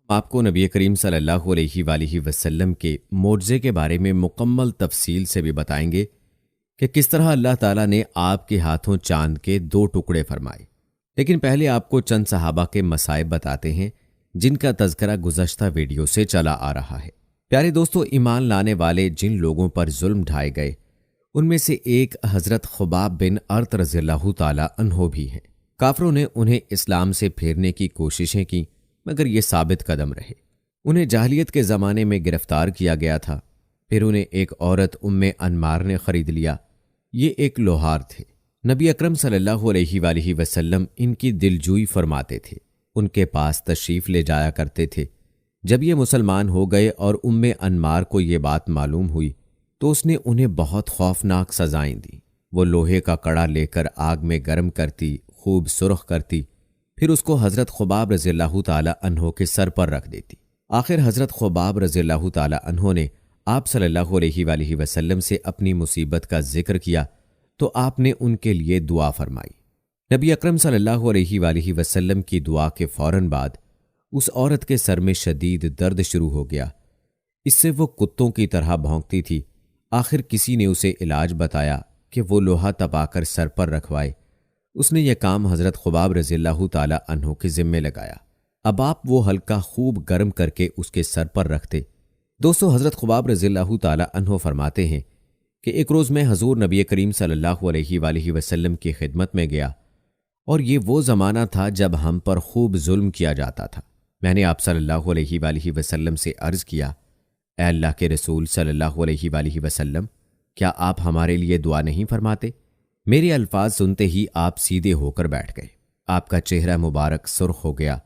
آپ کو نبی کریم صلی اللہ علیہ وآلہ وسلم کے معجزے کے بارے میں مکمل تفصیل سے بھی بتائیں گے کہ کس طرح اللہ تعالیٰ نے آپ کے ہاتھوں چاند کے 2 ٹکڑے فرمائے۔ لیکن پہلے آپ کو چند صحابہ کے مصائب بتاتے ہیں جن کا تذکرہ گزشتہ ویڈیو سے چلا آ رہا ہے۔ پیارے دوستو، ایمان لانے والے جن لوگوں پر ظلم ڈھائے گئے ان میں سے ایک حضرت خباب بن ارط رضی اللہ تعالیٰ عنہ بھی ہیں۔ کافروں نے انہیں اسلام سے پھیرنے کی کوششیں کی مگر یہ ثابت قدم رہے۔ انہیں جاہلیت کے زمانے میں گرفتار کیا گیا تھا، پھر انہیں ایک عورت انمار نے خرید لیا۔ یہ ایک لوہار تھے۔ نبی اکرم صلی اللہ علیہ وآلہ وسلم ان کی دلجوئی فرماتے تھے، ان کے پاس تشریف لے جایا کرتے تھے۔ جب یہ مسلمان ہو گئے اور انمار کو یہ بات معلوم ہوئی تو اس نے انہیں بہت خوفناک سزائیں دیں۔ وہ لوہے کا کڑا لے کر آگ میں گرم کرتی، خوب سرخ کرتی، پھر اس کو حضرت خباب رضی اللہ تعالی عنہ کے سر پر رکھ دیتی۔ آخر حضرت خباب رضی اللہ تعالی عنہ نے آپ صلی اللہ علیہ وآلہ وسلم سے اپنی مصیبت کا ذکر کیا تو آپ نے ان کے لیے دعا فرمائی۔ نبی اکرم صلی اللہ علیہ وآلہ وسلم کی دعا کے فوراً بعد اس عورت کے سر میں شدید درد شروع ہو گیا۔ اس سے وہ کتوں کی طرح بھونکتی تھی۔ آخر کسی نے اسے علاج بتایا کہ وہ لوہا تپا کر سر پر رکھوائے۔ اس نے یہ کام حضرت خباب رضی اللہ تعالی عنہ کے ذمے لگایا۔ اب آپ وہ حلقہ خوب گرم کر کے اس کے سر پر رکھتے۔ دوستو، حضرت خباب رضی اللہ تعالی عنہ فرماتے ہیں کہ ایک روز میں حضور نبی کریم صلی اللہ علیہ وآلہ وسلم کی خدمت میں گیا، اور یہ وہ زمانہ تھا جب ہم پر خوب ظلم کیا جاتا تھا۔ میں نے آپ صلی اللہ علیہ وآلہ وسلم سے عرض کیا، اے اللہ کے رسول صلی اللہ علیہ وآلہ وسلم، کیا آپ ہمارے لیے دعا نہیں فرماتے؟ میرے الفاظ سنتے ہی آپ سیدھے ہو کر بیٹھ گئے۔ آپ کا چہرہ مبارک سرخ ہو گیا۔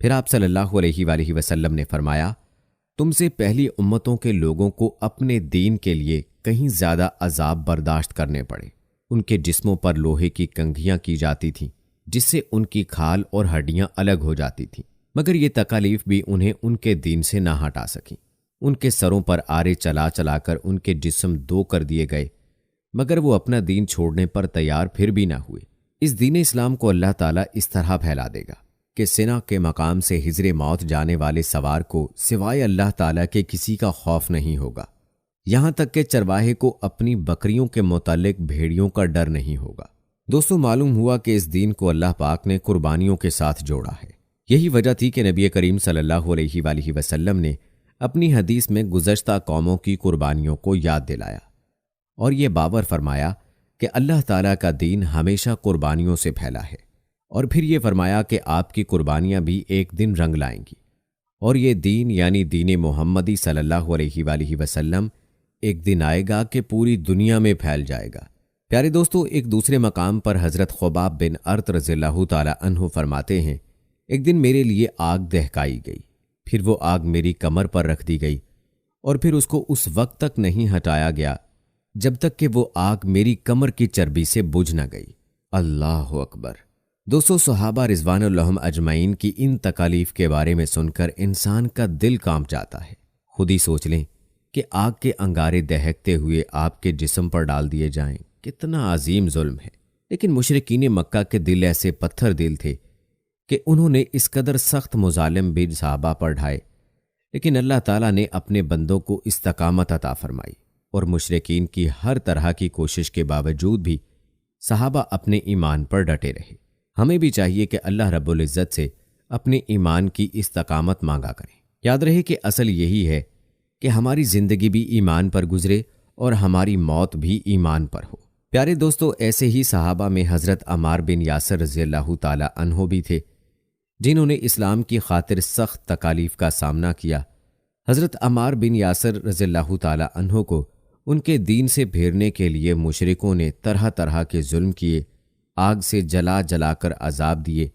پھر آپ صلی اللہ علیہ وآلہ وسلم نے فرمایا، تم سے پہلی امتوں کے لوگوں کو اپنے دین کے لیے کہیں زیادہ عذاب برداشت کرنے پڑے۔ ان کے جسموں پر لوہے کی کنگھیاں کی جاتی تھیں جس سے ان کی کھال اور ہڈیاں الگ ہو جاتی تھیں، مگر یہ تکالیف بھی انہیں ان کے دین سے نہ ہٹا سکیں۔ ان کے سروں پر آرے چلا چلا کر ان کے جسم 2 کر دیے گئے، مگر وہ اپنا دین چھوڑنے پر تیار پھر بھی نہ ہوئے۔ اس دین اسلام کو اللہ تعالیٰ اس طرح پھیلا دے گا کہ سنا کے مقام سے ہجر موت جانے والے سوار کو سوائے اللہ تعالیٰ کے کسی کا خوف نہیں ہوگا، یہاں تک کہ چرواہے کو اپنی بکریوں کے متعلق بھیڑیوں کا ڈر نہیں ہوگا۔ دوستو، معلوم ہوا کہ اس دین کو اللہ پاک نے قربانیوں کے ساتھ جوڑا ہے۔ یہی وجہ تھی کہ نبی کریم صلی اللہ علیہ وآلہ وسلم نے اپنی حدیث میں گزشتہ قوموں کی قربانیوں کو یاد دلایا اور یہ باور فرمایا کہ اللہ تعالیٰ کا دین ہمیشہ قربانیوں سے پھیلا ہے، اور پھر یہ فرمایا کہ آپ کی قربانیاں بھی ایک دن رنگ لائیں گی، اور یہ دین یعنی دین محمدی صلی اللہ علیہ وآلہ وسلم ایک دن آئے گا کہ پوری دنیا میں پھیل جائے گا۔ پیارے دوستو، ایک دوسرے مقام پر حضرت خباب بن ارط رضی اللہ تعالی عنہ فرماتے ہیں، ایک دن میرے لیے آگ دہکائی گئی، پھر وہ آگ میری کمر پر رکھ دی گئی، اور پھر اس کو اس وقت تک نہیں ہٹایا گیا جب تک کہ وہ آگ میری کمر کی چربی سے بجھ نہ گئی۔ اللہ اکبر۔ دوستو، صحابہ رضوان اللہ اجمعین کی ان تکالیف کے بارے میں سن کر انسان کا دل کانپ جاتا ہے۔ خود ہی سوچ لیں کہ آگ کے انگارے دہکتے ہوئے آپ کے جسم پر ڈال دیے جائیں، کتنا عظیم ظلم ہے۔ لیکن مشرکین مکہ کے دل ایسے پتھر دل تھے کہ انہوں نے اس قدر سخت مظالم بھی صحابہ پر ڈھائے، لیکن اللہ تعالیٰ نے اپنے بندوں کو استقامت عطا فرمائی، اور مشرکین کی ہر طرح کی کوشش کے باوجود بھی صحابہ اپنے ایمان پر ڈٹے رہے۔ ہمیں بھی چاہیے کہ اللہ رب العزت سے اپنے ایمان کی استقامت مانگا کریں۔ یاد رہے کہ اصل یہی ہے کہ ہماری زندگی بھی ایمان پر گزرے اور ہماری موت بھی ایمان پر ہو۔ پیارے دوستو، ایسے ہی صحابہ میں حضرت عمار بن یاسر رضی اللہ تعالی عنہ بھی تھے جنہوں نے اسلام کی خاطر سخت تکالیف کا سامنا کیا۔ حضرت عمار بن یاسر رضی اللہ تعالی عنہ کو ان کے دین سے پھیرنے کے لیے مشرکوں نے طرح طرح کے ظلم کیے، آگ سے جلا جلا کر عذاب دیے،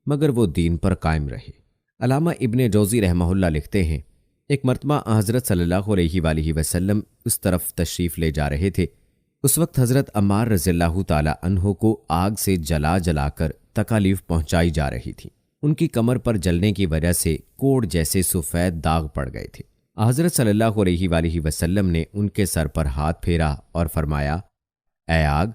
مگر وہ دین پر قائم رہے۔ علامہ ابن جوزی رحمہ اللہ لکھتے ہیں، ایک مرتبہ حضرت صلی اللہ علیہ وآلہ وسلم اس طرف تشریف لے جا رہے تھے۔ اس وقت حضرت عمار رضی اللہ تعالی عنہ کو آگ سے جلا جلا کر تکالیف پہنچائی جا رہی تھی۔ ان کی کمر پر جلنے کی وجہ سے کوڑ جیسے سفید داغ پڑ گئے تھے۔ حضرت صلی اللہ علیہ وآلہ وسلم نے ان کے سر پر ہاتھ پھیرا اور فرمایا، اے آگ،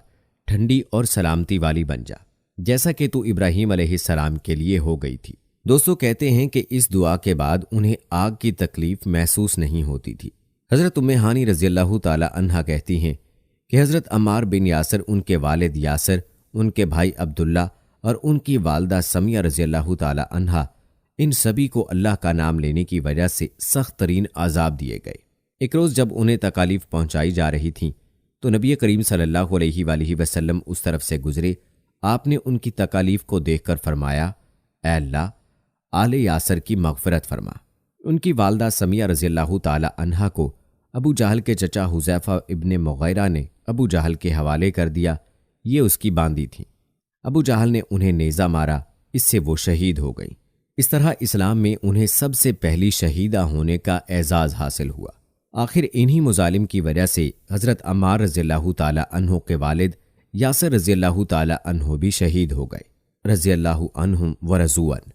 ٹھنڈی اور سلامتی والی بن جا، جیسا کہ تو ابراہیم علیہ السلام کے لیے ہو گئی تھی۔ دوستو کہتے ہیں کہ اس دعا کے بعد انہیں آگ کی تکلیف محسوس نہیں ہوتی تھی۔ حضرت ام ہانی رضی اللہ تعالی عنہا کہتی ہیں کہ حضرت عمار بن یاسر، ان کے والد یاسر، ان کے بھائی عبداللہ اور ان کی والدہ سمیہ رضی اللہ تعالی عنہا، ان سبھی کو اللہ کا نام لینے کی وجہ سے سخت ترین عذاب دیے گئے۔ ایک روز جب انہیں تکالیف پہنچائی جا رہی تھیں تو نبی کریم صلی اللہ علیہ وآلہ وسلم اس طرف سے گزرے۔ آپ نے ان کی تکالیف کو دیکھ کر فرمایا، اے اللہ، آل یاسر کی مغفرت فرما۔ ان کی والدہ سمیہ رضی اللہ تعالی عنہا کو ابو جہل کے چچا حذیفہ ابن مغیرہ نے ابو جہل کے حوالے کر دیا، یہ اس کی باندی تھیں۔ ابو جہل نے انہیں نیزہ مارا، اس سے وہ شہید ہو گئیں۔ اس طرح اسلام میں انہیں سب سے پہلی شہیدہ ہونے کا اعزاز حاصل ہوا۔ آخر انہی مظالم کی وجہ سے حضرت عمار رضی اللہ تعالی عنہ کے والد یاسر رضی اللہ تعالی عنہ بھی شہید ہو گئے، رضی اللہ عنہم ورضوا عنہ۔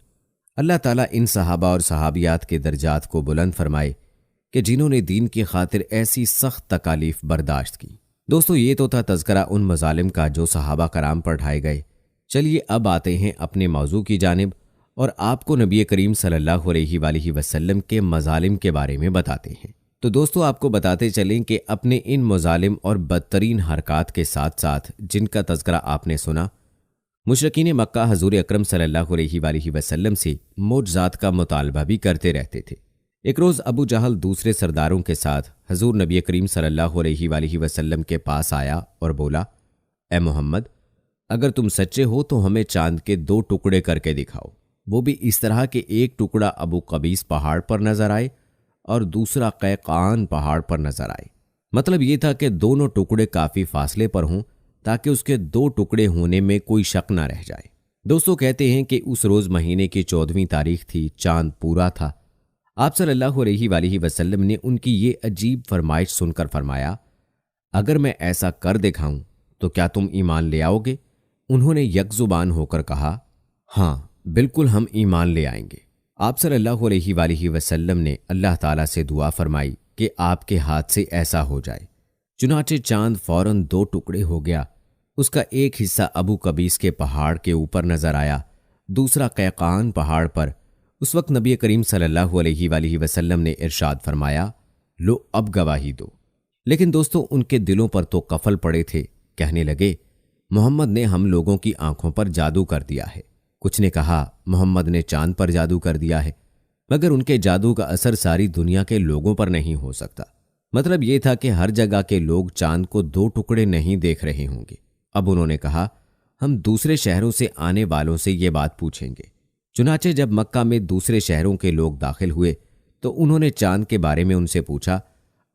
اللہ تعالیٰ ان صحابہ اور صحابیات کے درجات کو بلند فرمائے کہ جنہوں نے دین کی خاطر ایسی سخت تکالیف برداشت کی۔ دوستو یہ تو تھا تذکرہ ان مظالم کا جو صحابہ کرام پر ڈھائے گئے۔ چلیے اب آتے ہیں اپنے موضوع کی جانب اور آپ کو نبی کریم صلی اللہ علیہ وآلہ وسلم کے مظالم کے بارے میں بتاتے ہیں۔ تو دوستو آپ کو بتاتے چلیں کہ اپنے ان مظالم اور بدترین حرکات کے ساتھ ساتھ جن کا تذکرہ آپ نے سنا، مشرکین مکہ حضور اکرم صلی اللہ علیہ وآلہ وسلم سے معجزات کا مطالبہ بھی کرتے رہتے تھے۔ ایک روز ابو جہل دوسرے سرداروں کے ساتھ حضور نبی کریم صلی اللہ علیہ وآلہ وسلم کے پاس آیا اور بولا، اے محمد، اگر تم سچے ہو تو ہمیں چاند کے 2 ٹکڑے کر کے دکھاؤ، وہ بھی اس طرح کہ ایک ٹکڑا ابو قبیس پہاڑ پر نظر آئے اور دوسرا قیقان پہاڑ پر نظر آئے۔ مطلب یہ تھا کہ دونوں ٹکڑے کافی فاصلے پر ہوں تاکہ اس کے 2 ٹکڑے ہونے میں کوئی شک نہ رہ جائے۔ دوستو کہتے ہیں کہ اس روز مہینے کی 14ویں تاریخ تھی، چاند پورا تھا۔ آپ صلی اللہ علیہ وآلہ وسلم نے ان کی یہ عجیب فرمائش سن کر فرمایا، اگر میں ایسا کر دکھاؤں تو کیا تم ایمان لے آؤ گے؟ انہوں نے یک زبان ہو کر کہا، ہاں بالکل ہم ایمان لے آئیں گے۔ آپ صلی اللہ علیہ وآلہ وسلم نے اللہ تعالیٰ سے دعا فرمائی کہ آپ کے ہاتھ سے ایسا ہو جائے۔ چنانچہ چاند فوراً 2 ٹکڑے ہو گیا۔ اس کا ایک حصہ ابو قبیس کے پہاڑ کے اوپر نظر آیا، دوسرا قیقان پہاڑ پر۔ اس وقت نبی کریم صلی اللہ علیہ وآلہ وسلم نے ارشاد فرمایا، لو اب گواہی دو۔ لیکن دوستو ان کے دلوں پر تو قفل پڑے تھے، کہنے لگے، محمد نے ہم لوگوں کی آنکھوں پر جادو کر دیا ہے۔ کچھ نے کہا محمد نے چاند پر جادو کر دیا ہے، مگر ان کے جادو کا اثر ساری دنیا کے لوگوں پر نہیں ہو سکتا۔ مطلب یہ تھا کہ ہر جگہ کے لوگ چاند کو 2 ٹکڑے نہیں دیکھ رہے ہوں گے۔ اب انہوں نے کہا، ہم دوسرے شہروں سے آنے والوں سے یہ بات پوچھیں گے۔ چنانچہ جب مکہ میں دوسرے شہروں کے لوگ داخل ہوئے تو انہوں نے چاند کے بارے میں ان سے پوچھا۔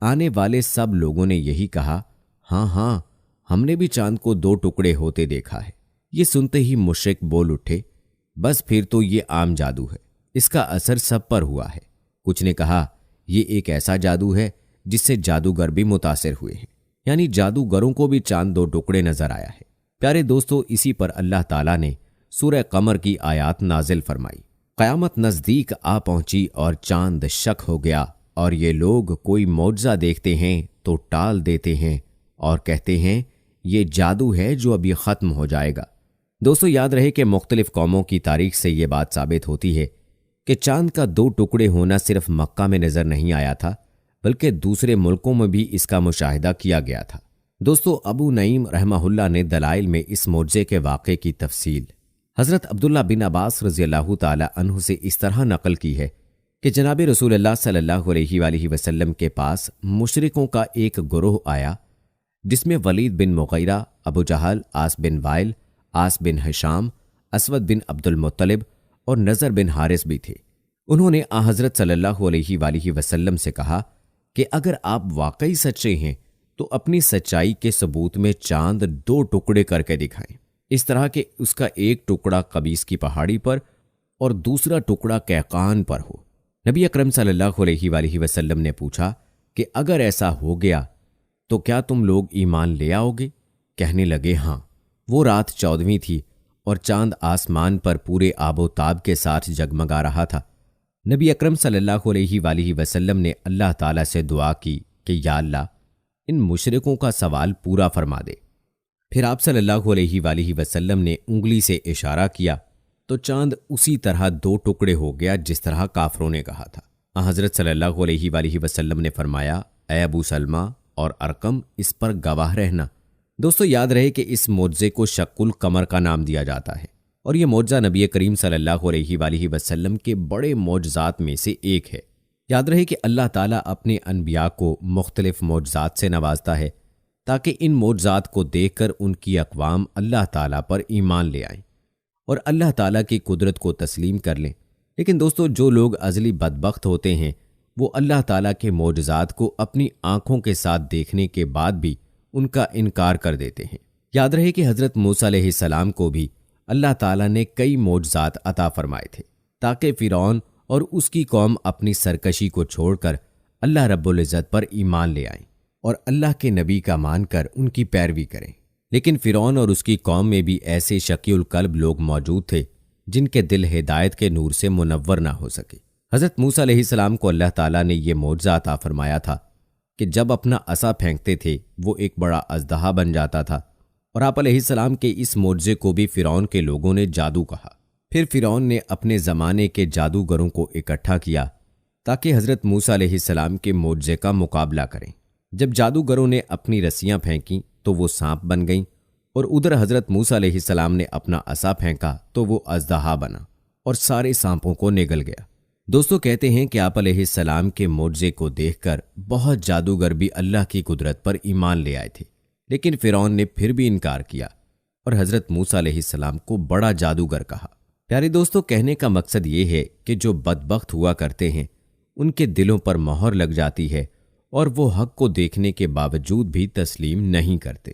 آنے والے سب لوگوں نے یہی کہا، ہاں ہاں ہم نے بھی چاند کو 2 ٹکڑے ہوتے دیکھا ہے۔ یہ سنتے ہی مشرک بول اٹھے، بس پھر تو یہ عام جادو ہے، اس کا اثر سب پر ہوا ہے۔ کچھ نے کہا، یہ ایک ایسا جادو ہے جس سے جادوگر بھی متاثر ہوئے ہیں، یعنی جادوگروں کو بھی چاند 2 ٹکڑے نظر آیا ہے۔ پیارے دوستو اسی پر اللہ تعالیٰ نے سورہ قمر کی آیات نازل فرمائی۔ قیامت نزدیک آ پہنچی اور چاند شک ہو گیا، اور یہ لوگ کوئی معجزہ دیکھتے ہیں تو ٹال دیتے ہیں اور کہتے ہیں یہ جادو ہے جو ابھی ختم ہو جائے گا۔ دوستو یاد رہے کہ مختلف قوموں کی تاریخ سے یہ بات ثابت ہوتی ہے کہ چاند کا 2 ٹکڑے ہونا صرف مکہ میں نظر نہیں آیا تھا، بلکہ دوسرے ملکوں میں بھی اس کا مشاہدہ کیا گیا تھا۔ دوستو ابو نعیم رحمہ اللہ نے دلائل میں اس معجزے کے واقعے کی تفصیل حضرت عبداللہ بن عباس رضی اللہ تعالی عنہ سے اس طرح نقل کی ہے کہ جناب رسول اللہ صلی اللہ علیہ وآلہ وسلم کے پاس مشرکوں کا ایک گروہ آیا، جس میں ولید بن مغیرہ، ابو جہل، عاص بن وائل، عاص بن ہشام، اسود بن عبد المطلب اور نضر بن حارث بھی تھے۔ انہوں نے حضرت صلی اللہ علیہ وآلہ وسلم سے کہا کہ اگر آپ واقعی سچے ہیں تو اپنی سچائی کے ثبوت میں چاند 2 ٹکڑے کر کے دکھائیں، اس طرح کہ اس کا ایک ٹکڑا قبیس کی پہاڑی پر اور دوسرا ٹکڑا قیقان پر ہو۔ نبی اکرم صلی اللہ علیہ وآلہ وسلم نے پوچھا کہ اگر ایسا ہو گیا تو کیا تم لوگ ایمان لے آؤ گے؟ کہنے لگے ہاں۔ وہ رات 14ویں تھی اور چاند آسمان پر پورے آب و تاب کے ساتھ جگمگا رہا تھا۔ نبی اکرم صلی اللہ علیہ وآلہ وسلم نے اللہ تعالیٰ سے دعا کی کہ یا اللہ ان مشرکوں کا سوال پورا فرما دے۔ پھر آپ صلی اللہ علیہ وآلہ وسلم نے انگلی سے اشارہ کیا تو تو چاند اسی طرح دو ٹکڑے ہو گیا جس طرح کافروں نے کہا تھا۔ حضرت صلی اللہ علیہ وآلہ وسلم نے فرمایا، اے ابو سلمہ اور ارقم، اس پر گواہ رہنا۔ دوستو یاد رہے کہ اس معجزے کو شق القمر کا نام دیا جاتا ہے، اور یہ معجزہ نبی کریم صلی اللہ علیہ وآلہ وسلم کے بڑے معجزات میں سے ایک ہے۔ یاد رہے کہ اللہ تعالیٰ اپنے انبیاء کو مختلف معجزات سے نوازتا ہے تاکہ ان معجزات کو دیکھ کر ان کی اقوام اللہ تعالیٰ پر ایمان لے آئیں اور اللہ تعالیٰ کی قدرت کو تسلیم کر لیں۔ لیکن دوستو جو لوگ ازلی بدبخت ہوتے ہیں وہ اللہ تعالیٰ کے معجزات کو اپنی آنکھوں کے ساتھ دیکھنے کے بعد بھی ان کا انکار کر دیتے ہیں۔ یاد رہے کہ حضرت موسیٰ علیہ السلام کو بھی اللہ تعالیٰ نے کئی معجزات عطا فرمائے تھے تاکہ فرعون اور اس کی قوم اپنی سرکشی کو چھوڑ کر اللہ رب العزت پر ایمان لے آئیں اور اللہ کے نبی کا مان کر ان کی پیروی کریں۔ لیکن فرعون اور اس کی قوم میں بھی ایسے شقی القلب لوگ موجود تھے جن کے دل ہدایت کے نور سے منور نہ ہو سکے۔ حضرت موسیٰ علیہ السلام کو اللہ تعالیٰ نے یہ معجزہ عطا فرمایا تھا کہ جب اپنا عصا پھینکتے تھے وہ ایک بڑا اژدہا بن جاتا تھا، اور آپ علیہ السلام کے اس معجزے کو بھی فرعون کے لوگوں نے جادو کہا۔ پھر فرعون نے اپنے زمانے کے جادوگروں کو اکٹھا کیا تاکہ حضرت موسیٰ علیہ السلام کے معجزے کا مقابلہ کریں۔ جب جادوگروں نے اپنی رسیاں پھینکیں تو وہ سانپ بن گئیں، اور ادھر حضرت موسیٰ علیہ السلام نے اپنا عصا پھینکا تو وہ اژدہا بنا اور سارے سانپوں کو نگل گیا۔ دوستو کہتے ہیں کہ آپ علیہ السلام کے معجزے کو دیکھ کر بہت جادوگر بھی اللہ کی قدرت پر ایمان لے آئے تھے، لیکن فرعون نے پھر بھی انکار کیا اور حضرت موسیٰ علیہ السلام کو بڑا جادوگر کہا۔ پیارے دوستو، کہنے کا مقصد یہ ہے کہ جو بدبخت ہوا کرتے ہیں ان کے دلوں پر مہر لگ جاتی ہے اور وہ حق کو دیکھنے کے باوجود بھی تسلیم نہیں کرتے۔